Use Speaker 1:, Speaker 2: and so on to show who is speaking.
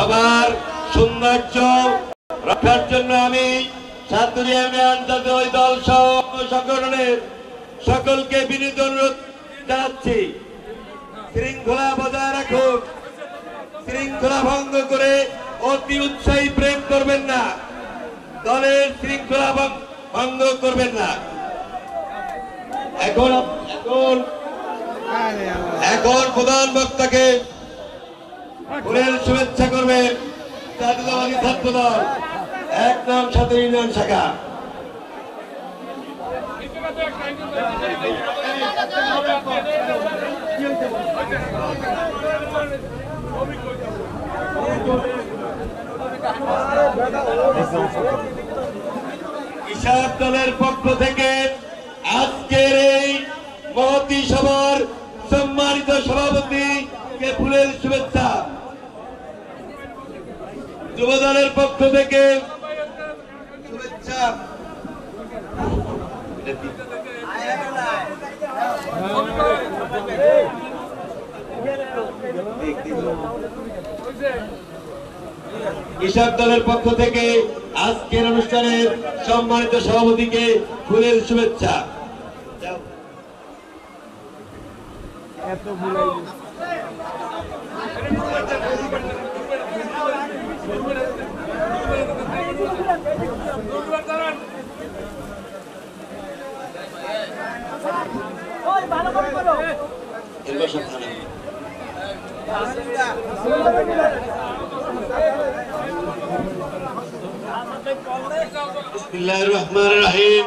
Speaker 1: সবার সৌন্দর্য রক্ষার জন্য আমি সাতুরিয়া ইউনিয়ন জাতীয় দল সহ সংগঠনের সকলকে বিনীত অনুরোধ জানাচ্ছি, শৃঙ্খলা বজায় রাখুন। শৃঙ্খলা ভঙ্গ করে অতি উৎসাহী প্রেম করবেন না, দলের শৃঙ্খলা ভঙ্গ করবেন না। এখন প্রধান বক্তাকে ফুলের শুভেচ্ছা করবেন জাতীয়তাবাদী ছাত্র দল ১ নং সাতুরিয়া ইউনিয়ন শাখা। কৃষক দলের পক্ষ থেকে আজকের এই মহতী সভার সম্মানিত সভাপতিকে ফুলের শুভেচ্ছা। যুব দলের পক্ষ থেকে শুভেচ্ছা। কৃষক দলের পক্ষ থেকে আজকের অনুষ্ঠানের সম্মানিত সভাপতিকে ফুলের শুভেচ্ছা। বিসমিল্লাহির রহমানির রহিম।